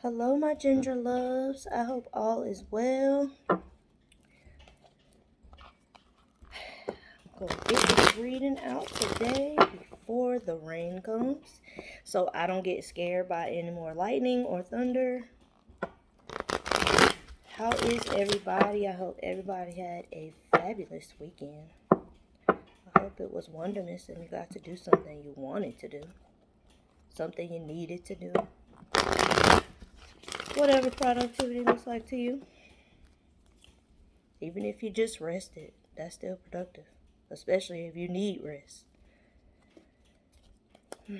Hello, my ginger loves. I hope all is well. I'm going to get this reading out today before the rain comes, so I don't get scared by any more lightning or thunder. How is everybody? I hope everybody had a fabulous weekend. I hope it was wondrous and you got to do something you wanted to do, something you needed to do. Whatever productivity looks like to you. Even if you just rested, that's still productive, especially if you need rest. I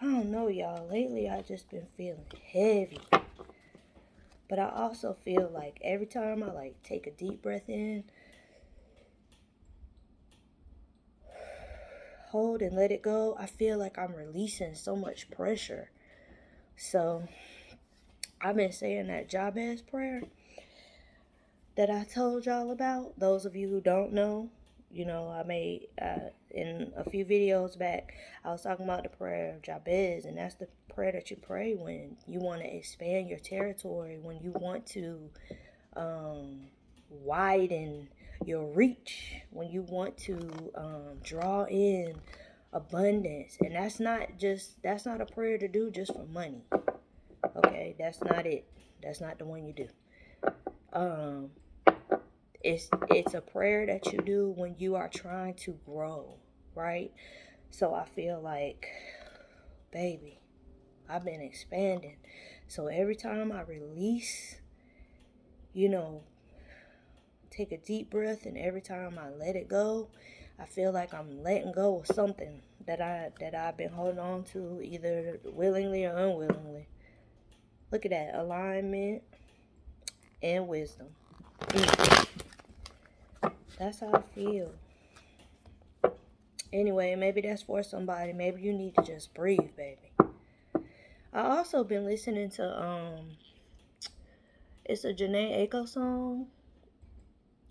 don't know, y'all. Lately, I just been feeling heavy. But I also feel like every time I take a deep breath in, hold and let it go, I feel like I'm releasing so much pressure. So I've been saying that Jabez prayer that I told y'all about. Those of you who don't know, I made in a few videos back, I was talking about the prayer of Jabez, and that's the prayer that you pray when you want to expand your territory, when you want to widen your reach, when you want to draw in abundance. And that's not a prayer to do just for money. Okay, that's not it. That's not the one you do. It's a prayer that you do when you are trying to grow, right? So I feel like, baby, I've been expanding. So every time I release, take a deep breath, and every time I let it go, I feel like I'm letting go of something that I've been holding on to, either willingly or unwillingly. Look at that, alignment and wisdom. That's how I feel. Anyway, maybe that's for somebody. Maybe you need to just breathe, baby. I also been listening to it's a Janae Aiko song,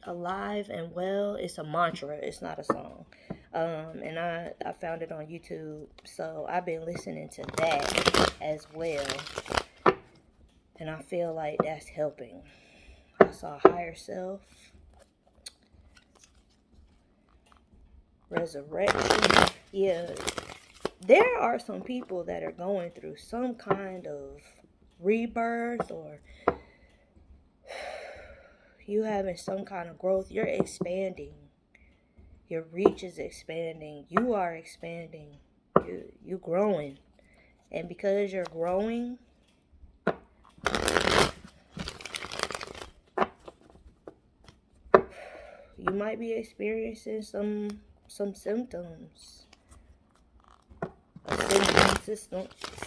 Alive and Well. It's a mantra. It's not a song. And I found it on YouTube. So I've been listening to that as well. And I feel like that's helping. I saw higher self, resurrection. Yeah, there are some people that are going through some kind of rebirth, or you having some kind of growth. You're expanding. Your reach is expanding. You are expanding. You're growing. And because you're growing, you might be experiencing some symptoms.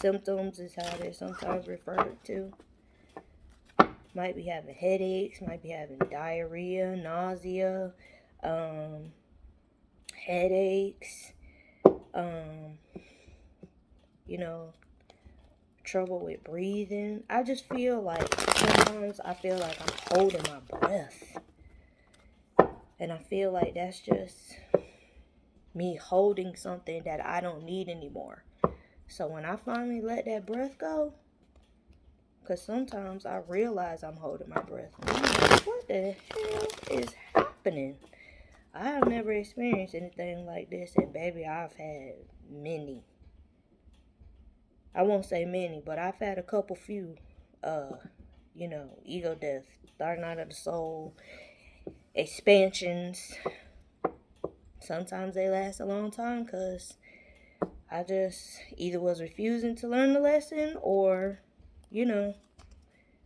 Symptoms is how they're sometimes referred to. Might be having headaches, might be having diarrhea, nausea, headaches, trouble with breathing. I just feel like sometimes I feel like I'm holding my breath. And I feel like that's just me holding something that I don't need anymore. So when I finally let that breath go, because sometimes I realize I'm holding my breath. And I'm like, what the hell is happening? I have never experienced anything like this. And baby, I've had many. I won't say many, but I've had a few, ego death, dark night of the soul, expansions. Sometimes they last a long time because I just either was refusing to learn the lesson, or,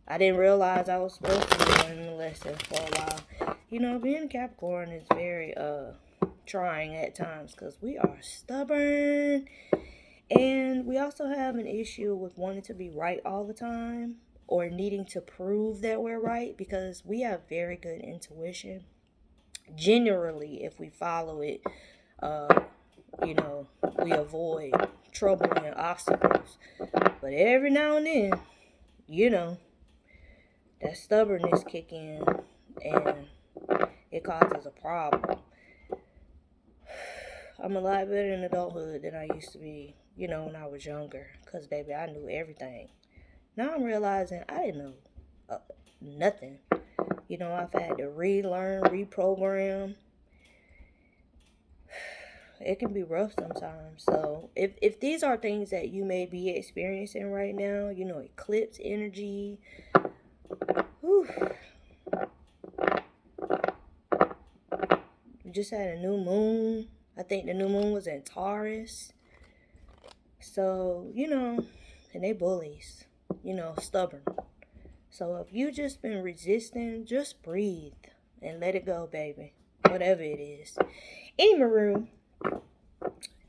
I didn't realize I was supposed to be learning the lesson for a while. Being a Capricorn is very trying at times because we are stubborn. And we also have an issue with wanting to be right all the time, or needing to prove that we're right, because we have very good intuition. Generally, if we follow it, we avoid trouble and obstacles. But every now and then, that stubbornness kick in, and it causes a problem. I'm a lot better in adulthood than I used to be, when I was younger. Because, baby, I knew everything. Now I'm realizing I didn't know nothing. I've had to relearn, reprogram. It can be rough sometimes. So if these are things that you may be experiencing right now, eclipse energy, whew, we just had a new moon. I think the new moon was in Taurus. So, and they bullies, stubborn. So if you just been resisting, just breathe and let it go, baby. Whatever it is. Anyway,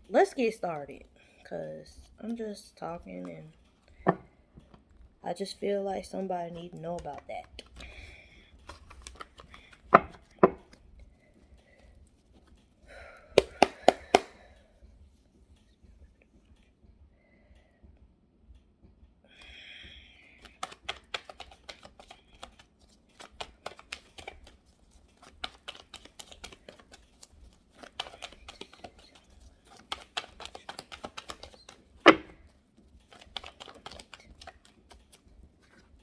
let's get started. Because I'm just talking and I just feel like somebody need to know about that.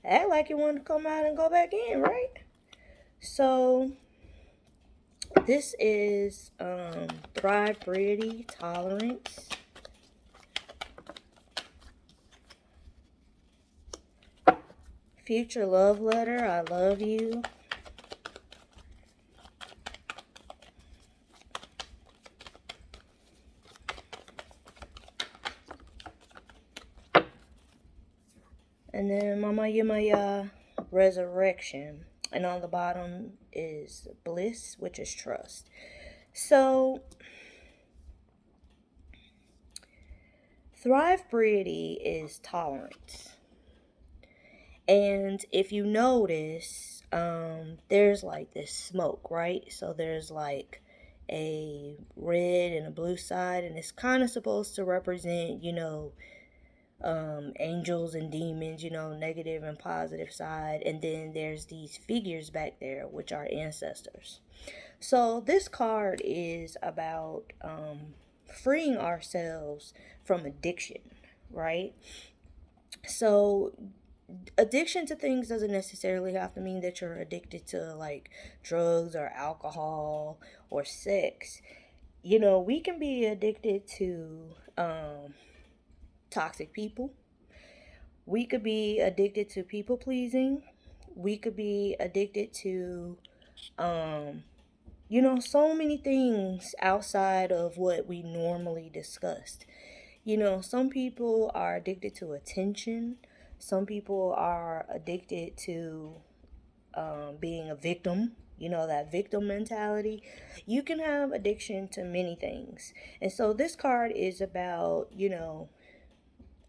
Act like you want to come out and go back in, right? So this is Thrive Brady Tolerance. Future love letter, I love you. And then Mama Yamaya, resurrection. And on the bottom is bliss, which is trust. So Thrive Brady is tolerance. And if you notice, there's like this smoke, right? So there's like a red and a blue side, and it's kind of supposed to represent, angels and demons, negative and positive side. And then there's these figures back there, which are ancestors. So this card is about freeing ourselves from addiction, right? So addiction to things doesn't necessarily have to mean that you're addicted to like drugs or alcohol or sex. We can be addicted to toxic people. We could be addicted to people pleasing. We could be addicted to so many things outside of what we normally discussed. Some people are addicted to attention. Some people are addicted to being a victim, that victim mentality. You can have addiction to many things. And so this card is about,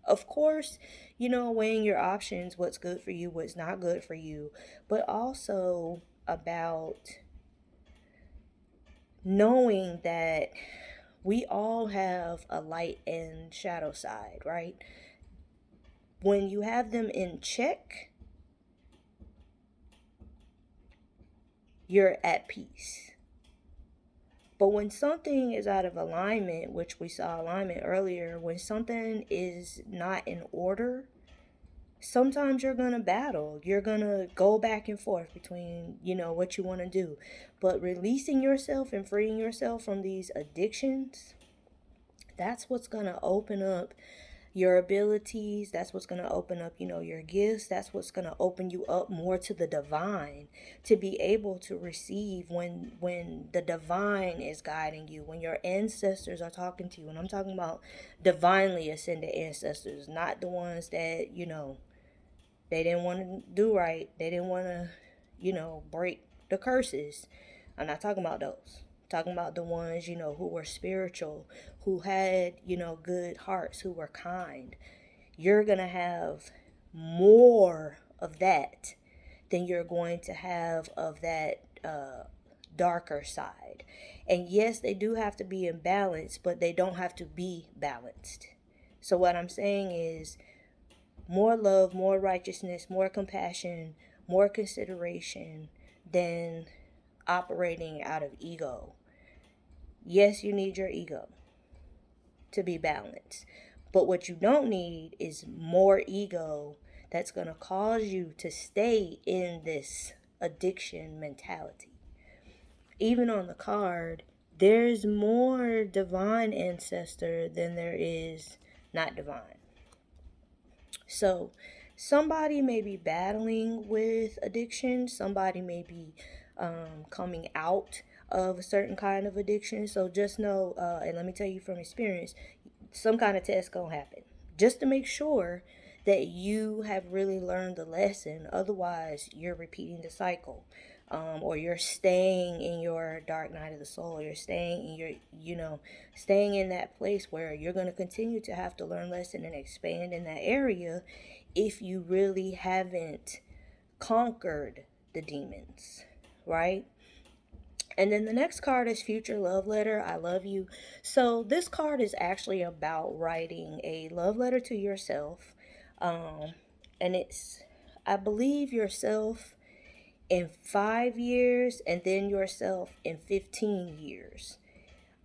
of course, weighing your options, what's good for you, what's not good for you, but also about knowing that we all have a light and shadow side, right? When you have them in check, you're at peace. But when something is out of alignment, which we saw alignment earlier, when something is not in order, sometimes you're going to battle. You're going to go back and forth between, what you want to do. But releasing yourself and freeing yourself from these addictions, that's what's going to open up your abilities. That's what's going to open up, your gifts. That's what's going to open you up more to the divine, to be able to receive when the divine is guiding you, when your ancestors are talking to you. And I'm talking about divinely ascended ancestors, not the ones that, they didn't want to do right. They didn't want to, break the curses. I'm not talking about those. Talking about the ones, who were spiritual, who had, good hearts, who were kind. You're going to have more of that than you're going to have of that darker side. And yes, they do have to be in balance, but they don't have to be balanced. So what I'm saying is more love, more righteousness, more compassion, more consideration than operating out of ego. Yes, you need your ego to be balanced. But what you don't need is more ego that's going to cause you to stay in this addiction mentality. Even on the card, there's more divine ancestor than there is not divine. So somebody may be battling with addiction. Somebody may be coming out of a certain kind of addiction. So just know, and let me tell you from experience, some kind of test gonna happen just to make sure that you have really learned the lesson. Otherwise, you're repeating the cycle. Or you're staying in your dark night of the soul. You're staying in your, staying in that place where you're going to continue to have to learn lesson and expand in that area if you really haven't conquered the demons, right? And then the next card is Future Love Letter. I love you. So this card is actually about writing a love letter to yourself. And it's, I believe, yourself in 5 years and then yourself in 15 years.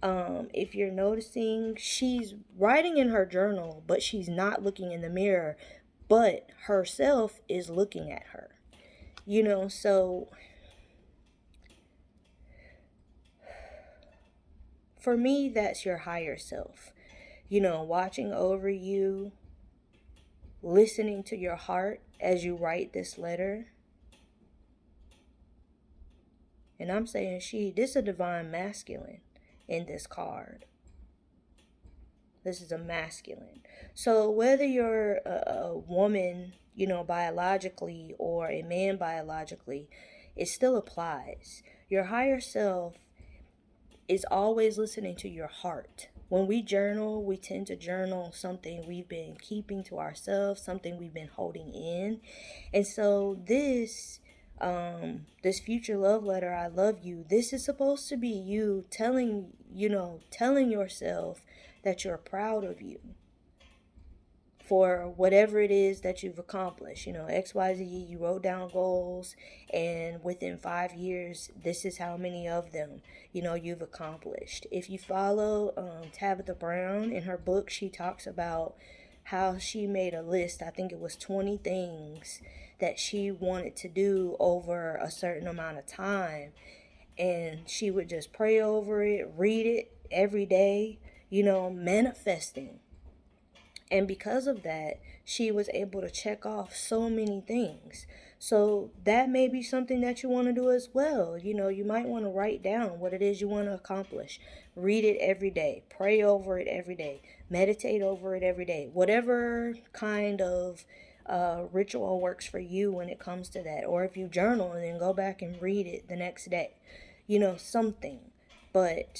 If you're noticing, she's writing in her journal, but she's not looking in the mirror, but herself is looking at her. So for me, that's your higher self. Watching over you, listening to your heart as you write this letter. And I'm saying this is a divine masculine in this card. This is a masculine. So whether you're a woman, biologically, or a man biologically, it still applies. Your higher self is always listening to your heart. When we journal, we tend to journal something we've been keeping to ourselves, something we've been holding in. And so this future love letter, I love you, this is supposed to be you telling yourself that you're proud of you for whatever it is that you've accomplished. XYZ, you wrote down goals, and within 5 years, this is how many of them, you've accomplished. If you follow Tabitha Brown, in her book, she talks about how she made a list. I think it was 20 things that she wanted to do over a certain amount of time. And she would just pray over it, read it every day, manifesting. And because of that, she was able to check off so many things. So that may be something that you want to do as well. You might want to write down what it is you want to accomplish. Read it every day. Pray over it every day. Meditate over it every day. Whatever kind of ritual works for you when it comes to that. Or if you journal and then go back and read it the next day. Something. But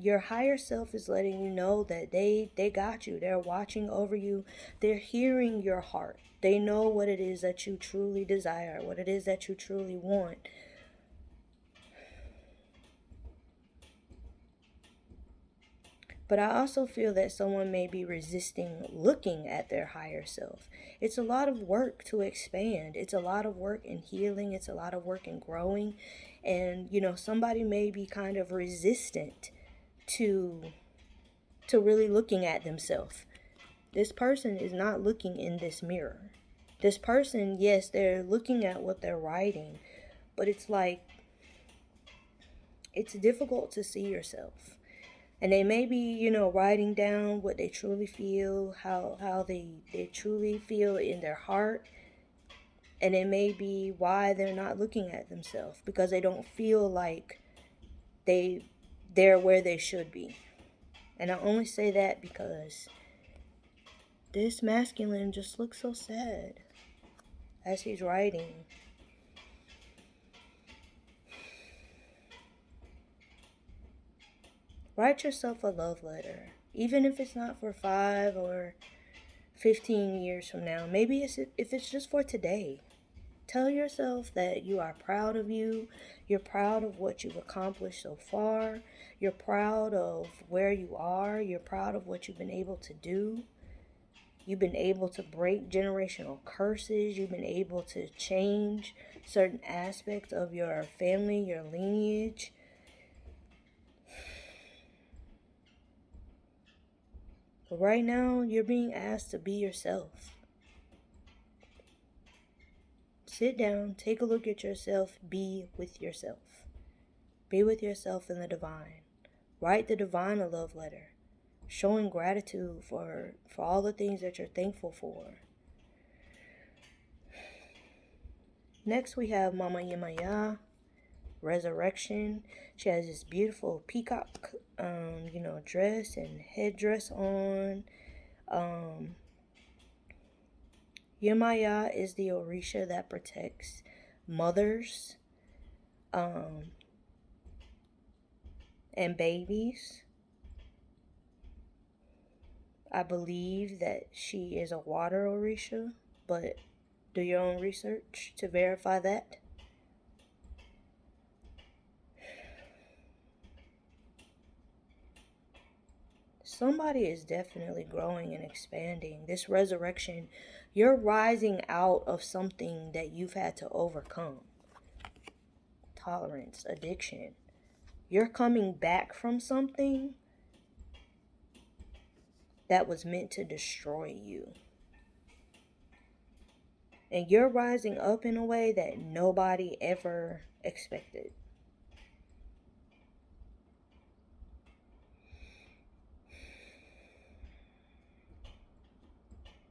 your higher self is letting you know that they got you. They're watching over you. They're hearing your heart. They know what it is that you truly desire, what it is that you truly want. But I also feel that someone may be resisting looking at their higher self. It's a lot of work to expand. It's a lot of work in healing. It's a lot of work in growing. And, somebody may be kind of resistant to really looking at themselves. This person is not looking in this mirror. This person, yes, they're looking at what they're writing, but it's like, it's difficult to see yourself. And they may be, writing down what they truly feel, how they truly feel in their heart. And it may be why they're not looking at themselves, because they don't feel like they're where they should be. And I only say that because this masculine just looks so sad as he's writing. Write yourself a love letter, even if it's not for 5 or 15 years from now. Maybe if it's just for today. Tell yourself that you are proud of you. You're proud of what you've accomplished so far. You're proud of where you are. You're proud of what you've been able to do. You've been able to break generational curses. You've been able to change certain aspects of your family, your lineage. But right now, you're being asked to be yourself. Sit down, take a look at yourself, be with yourself. Be with yourself in the divine. Write the divine a love letter, showing gratitude for all the things that you're thankful for. Next, we have Mama Yemaya, Resurrection. She has this beautiful peacock, dress and headdress on. Yemaya is the Orisha that protects mothers and babies. I believe that she is a water Orisha, but do your own research to verify that. Somebody is definitely growing and expanding. This resurrection, you're rising out of something that you've had to overcome. Tolerance, addiction. You're coming back from something that was meant to destroy you. And you're rising up in a way that nobody ever expected.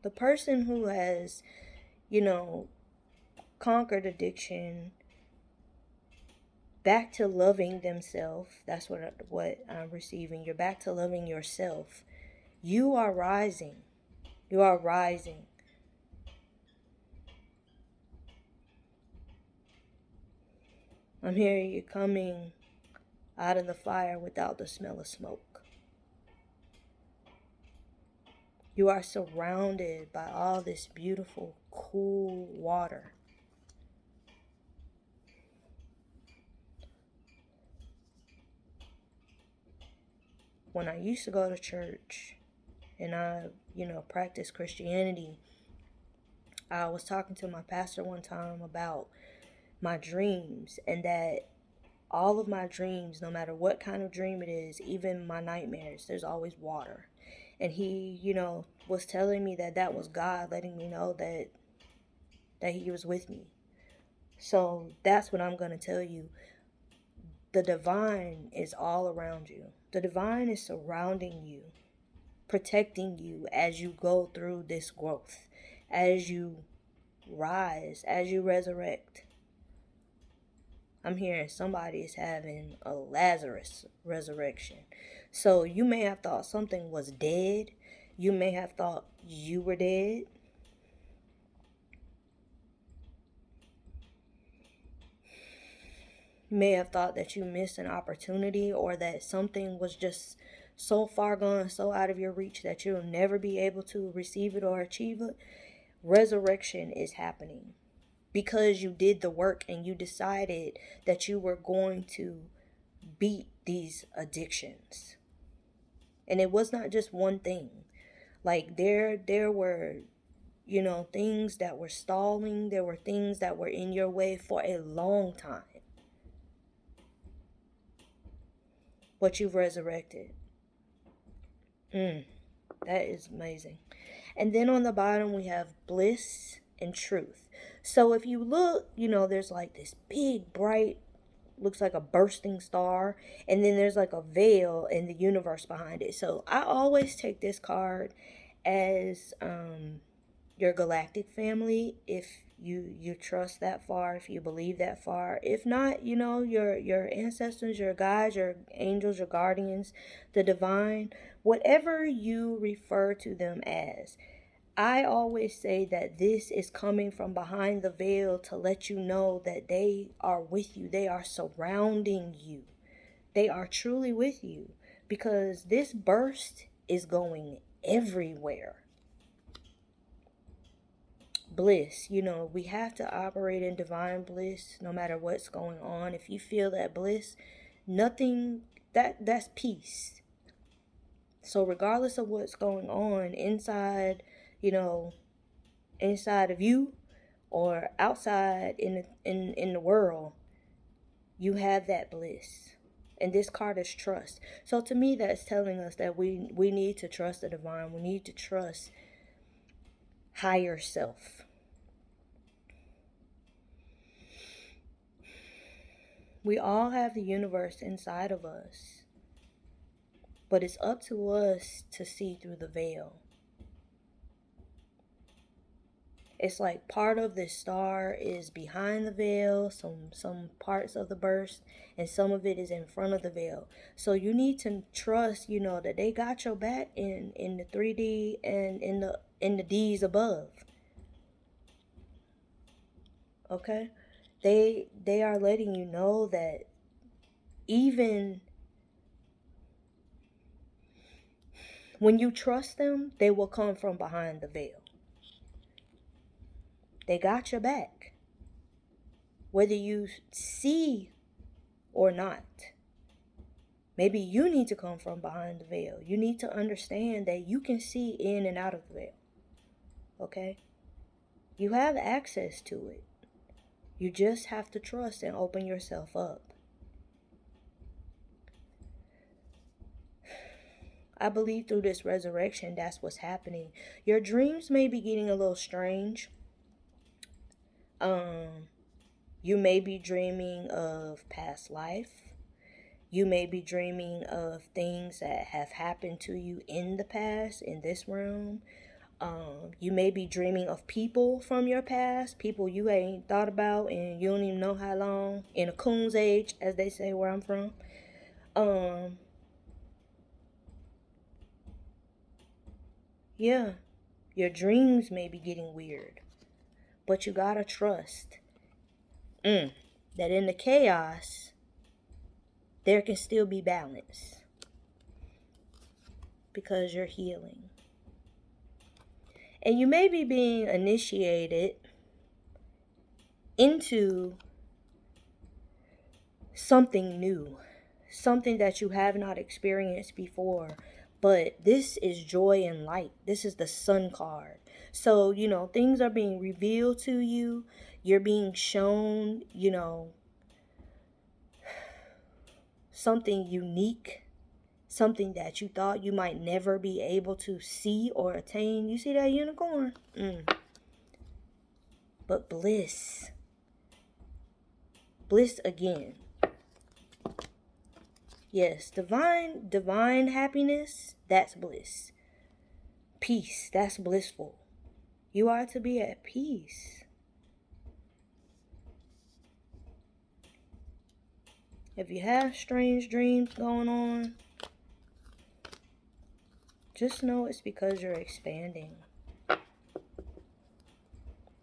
The person who has, conquered addiction, back to loving themselves, that's what I'm receiving. You're back to loving yourself. You are rising. You are rising. I'm hearing you coming out of the fire without the smell of smoke. You are surrounded by all this beautiful, cool water. When I used to go to church and I, practiced Christianity, I was talking to my pastor one time about my dreams, and that all of my dreams, no matter what kind of dream it is, even my nightmares, there's always water. And he, was telling me that was God letting me know that he was with me. So that's what I'm going to tell you. The divine is all around you. The divine is surrounding you, protecting you as you go through this growth, as you rise, as you resurrect. I'm hearing somebody is having a Lazarus resurrection. So you may have thought something was dead. You may have thought you were dead. You may have thought that you missed an opportunity, or that something was just so far gone, so out of your reach that you'll never be able to receive it or achieve it. Resurrection is happening because you did the work and you decided that you were going to beat these addictions. And it was not just one thing. Like there were, things that were stalling. There were things that were in your way for a long time. But you've resurrected. That is amazing. And then on the bottom we have bliss and truth. So if you look, there's like this big, bright, looks like a bursting star, and then there's like a veil in the universe behind it. So I always take this card as your galactic family, if you trust that far, if you believe that far. If not, your ancestors, your guides, your angels, your guardians, the divine, whatever you refer to them as. I always say that this is coming from behind the veil to let you know that they are with you. They are surrounding you. They are truly with you, because this burst is going everywhere. Bliss, we have to operate in divine bliss no matter what's going on. If you feel that bliss, nothing, that's peace. So regardless of what's going on inside, inside of you or outside in the world, you have that bliss. And this card is trust. So to me, that's telling us that we need to trust the divine. We need to trust higher self. We all have the universe inside of us, but it's up to us to see through the veil. It's like part of the star is behind the veil, some parts of the burst, and some of it is in front of the veil. So you need to trust, that they got your back in the 3D and in the D's above. Okay? They are letting you know that even when you trust them, they will come from behind the veil. They got your back, whether you see or not. Maybe you need to come from behind the veil. You need to understand that you can see in and out of the veil. Okay? You have access to it. You just have to trust and open yourself up. I believe through this resurrection, that's what's happening. Your dreams may be getting a little strange. You may be dreaming of past life. You may be dreaming of things that have happened to you in the past, in this realm. You may be dreaming of people from your past, people you ain't thought about and you don't even know how long, in a coon's age, as they say where I'm from. Yeah, your dreams may be getting weird, but you gotta trust that in the chaos, there can still be balance, because you're healing. And you may be being initiated into something new, something that you have not experienced before. But this is joy and light. This is the Sun card. So, things are being revealed to you. You're being shown, something unique, something that you thought you might never be able to see or attain. You see that unicorn? But bliss again. Yes, divine happiness, that's bliss. Peace, that's blissful. You are to be at peace. If you have strange dreams going on, just know it's because you're expanding.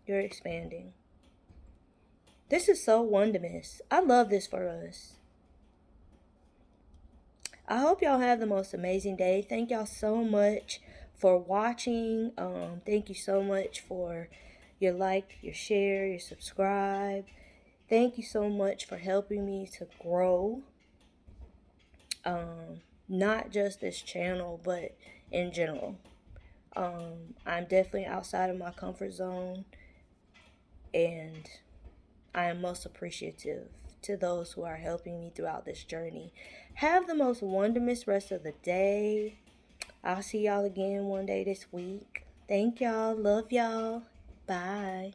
You're expanding. This is so wondrous. I love this for us. I hope y'all have the most amazing day. Thank y'all so much for watching. Thank you so much for your like, your share, your subscribe. Thank you so much for helping me to grow. Not just this channel, but in general. I'm definitely outside of my comfort zone, and I am most appreciative to those who are helping me throughout this journey. Have the most wondrous rest of the day. I'll see y'all again one day this week. Thank y'all. Love y'all. Bye.